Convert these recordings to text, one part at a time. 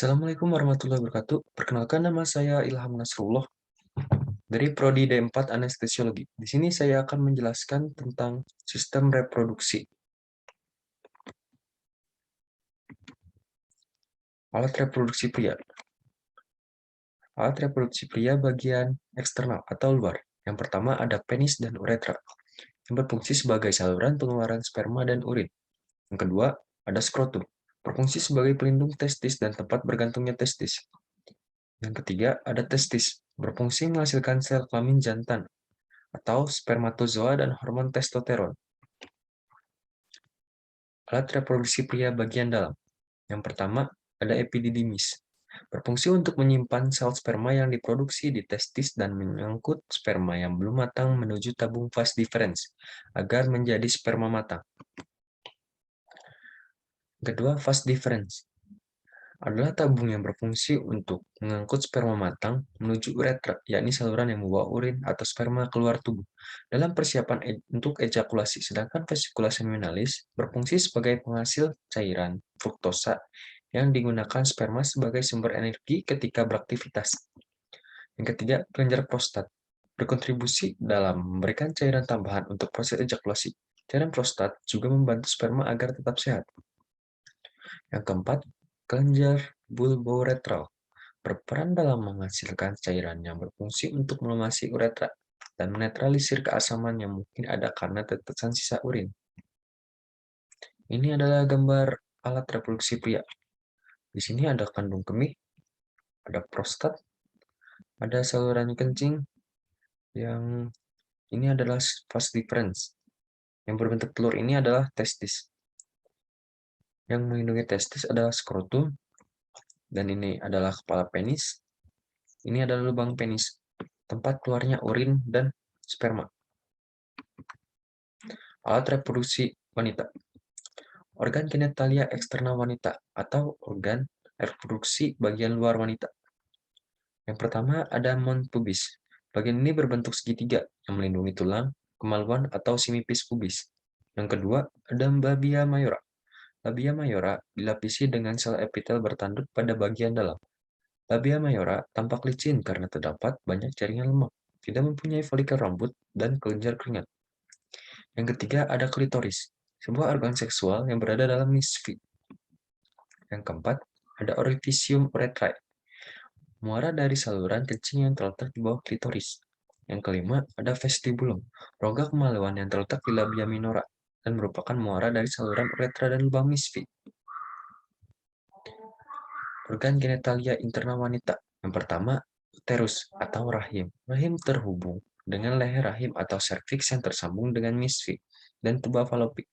Assalamualaikum warahmatullahi wabarakatuh. Perkenalkan nama saya Ilham Nasrullah dari Prodi D4 Anestesiologi. Di sini saya akan menjelaskan tentang sistem reproduksi. Alat reproduksi pria. Alat reproduksi pria bagian eksternal atau luar. Yang pertama ada penis dan uretra, yang berfungsi sebagai saluran pengeluaran sperma dan urin. Yang kedua ada skrotum, berfungsi sebagai pelindung testis dan tempat bergantungnya testis. Yang ketiga ada testis, berfungsi menghasilkan sel kelamin jantan atau spermatozoa dan hormon testosteron. Alat reproduksi pria bagian dalam. Yang pertama, ada epididymis. Berfungsi untuk menyimpan sel sperma yang diproduksi di testis dan mengangkut sperma yang belum matang menuju tabung vas deferens agar menjadi sperma matang. Kedua, vas deferens adalah tabung yang berfungsi untuk mengangkut sperma matang menuju uretra, yakni saluran yang membawa urin atau sperma keluar tubuh dalam persiapan untuk ejakulasi, sedangkan vesicula seminalis berfungsi sebagai penghasil cairan fruktosa yang digunakan sperma sebagai sumber energi ketika beraktivitas. Yang ketiga, kelenjar prostat berkontribusi dalam memberikan cairan tambahan untuk proses ejakulasi. Cairan prostat juga membantu sperma agar tetap sehat. Yang keempat, kelenjar bulbouretral berperan dalam menghasilkan cairan yang berfungsi untuk melumasi uretra dan menetralisir keasaman yang mungkin ada karena tetesan sisa urin. Ini adalah gambar alat reproduksi pria. Di sini ada kandung kemih, ada prostat, ada saluran kencing, yang ini adalah vas deferens. Yang berbentuk telur ini adalah testis. Yang melindungi testis adalah skrotum, dan ini adalah kepala penis. Ini adalah lubang penis, tempat keluarnya urin dan sperma. Alat reproduksi wanita. Organ genitalia eksternal wanita atau organ reproduksi bagian luar wanita. Yang pertama ada mons pubis. Bagian ini berbentuk segitiga yang melindungi tulang, kemaluan atau simipis pubis. Yang kedua ada labia mayora. Labia mayora dilapisi dengan sel epitel bertanduk pada bagian dalam. Labia mayora tampak licin karena terdapat banyak jaringan lemak, tidak mempunyai folikel rambut, dan kelenjar keringat. Yang ketiga ada klitoris, sebuah organ seksual yang berada dalam misfi. Yang keempat ada orificium urethrae, muara dari saluran kencing yang terletak di bawah klitoris. Yang kelima ada vestibulum, rongga kemaluan yang terletak di labia minora dan merupakan muara dari saluran uretra dan lubang misfi. Organ genitalia internal wanita. Yang pertama, uterus atau rahim. Rahim terhubung dengan leher rahim atau serviks yang tersambung dengan misfi dan tuba falopik.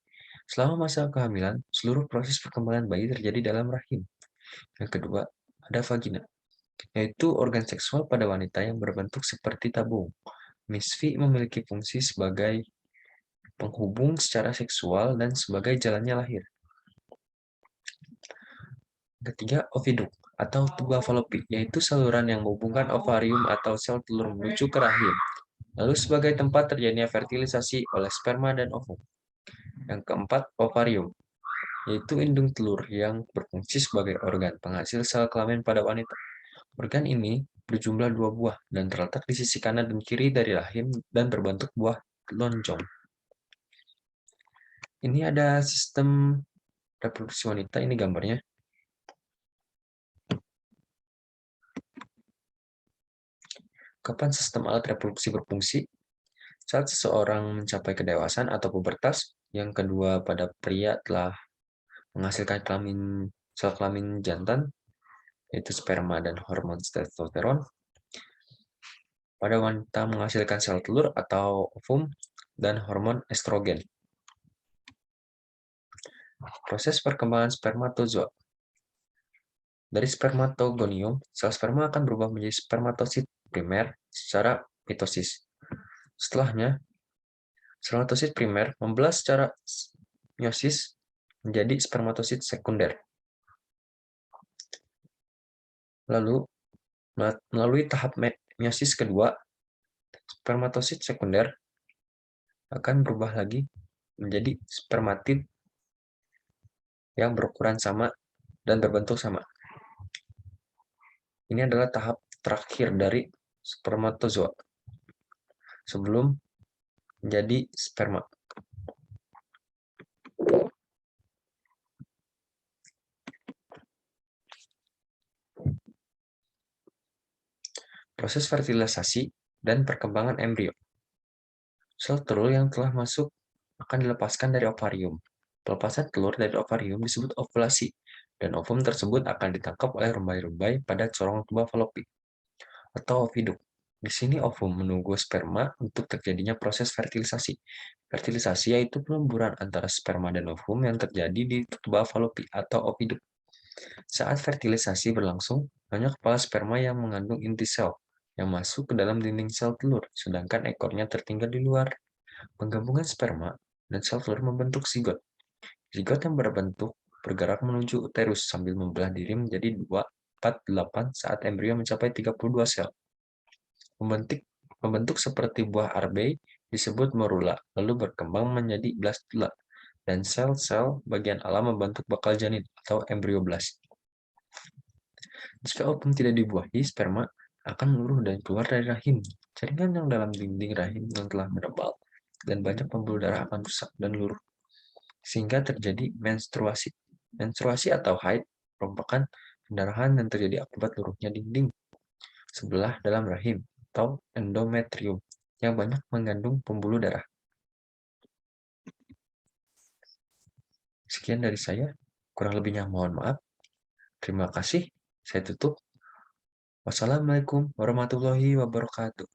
Selama masa kehamilan, seluruh proses perkembangan bayi terjadi dalam rahim. Yang kedua, ada vagina, yaitu organ seksual pada wanita yang berbentuk seperti tabung. Misfi memiliki fungsi sebagai penghubung secara seksual dan sebagai jalannya lahir. Ketiga, oviduk atau tuba falopik, yaitu saluran yang menghubungkan ovarium atau sel telur menuju ke rahim, lalu sebagai tempat terjadinya fertilisasi oleh sperma dan ovum. Yang keempat, ovarium, yaitu indung telur yang berfungsi sebagai organ penghasil sel kelamin pada wanita. Organ ini berjumlah 2 buah dan terletak di sisi kanan dan kiri dari rahim dan berbentuk buah lonjong. Ini ada sistem reproduksi wanita, ini gambarnya. Kapan sistem alat reproduksi berfungsi? Saat seseorang mencapai kedewasaan atau pubertas. Yang kedua, pada pria telah menghasilkan sel kelamin jantan, yaitu sperma dan hormon testosteron. Pada wanita menghasilkan sel telur atau ovum dan hormon estrogen. Proses perkembangan spermatozoa. Dari spermatogonium, sel sperma akan berubah menjadi spermatosit primer secara mitosis. Setelahnya, spermatosit primer membelah secara meiosis menjadi spermatosit sekunder. Lalu, melalui tahap meiosis kedua, spermatosit sekunder akan berubah lagi menjadi spermatid yang berukuran sama dan berbentuk sama. Ini adalah tahap terakhir dari spermatozoa sebelum menjadi sperma. Proses fertilisasi dan perkembangan embrio. Sel telur yang telah masuk akan dilepaskan dari ovarium. Pelepasan telur dari ovarium disebut ovulasi, dan ovum tersebut akan ditangkap oleh rumbai-rumbai pada corong tuba falopi atau oviduk. Di sini ovum menunggu sperma untuk terjadinya proses fertilisasi. Fertilisasi yaitu pelemburan antara sperma dan ovum yang terjadi di tuba falopi atau oviduk. Saat fertilisasi berlangsung, banyak kepala sperma yang mengandung inti sel yang masuk ke dalam dinding sel telur, sedangkan ekornya tertinggal di luar. Penggabungan sperma dan sel telur membentuk zigot. Zigot yang berbentuk bergerak menuju uterus sambil membelah diri menjadi 2, 4, 8 saat embrio mencapai 32 sel. Membentuk seperti buah arbei disebut morula, lalu berkembang menjadi blastula, dan sel-sel bagian alam membentuk bakal janin atau embrioblast. Jika ovum tidak dibuahi, sperma akan meluruh dan keluar dari rahim. Jaringan yang dalam dinding rahim yang telah menebal dan banyak pembuluh darah akan rusak dan luruh, sehingga terjadi menstruasi. Menstruasi atau haid merupakan pendarahan yang terjadi akibat luruhnya dinding sebelah dalam rahim atau endometrium yang banyak mengandung pembuluh darah. Sekian dari saya, kurang lebihnya mohon maaf. Terima kasih, saya tutup. Wassalamualaikum warahmatullahi wabarakatuh.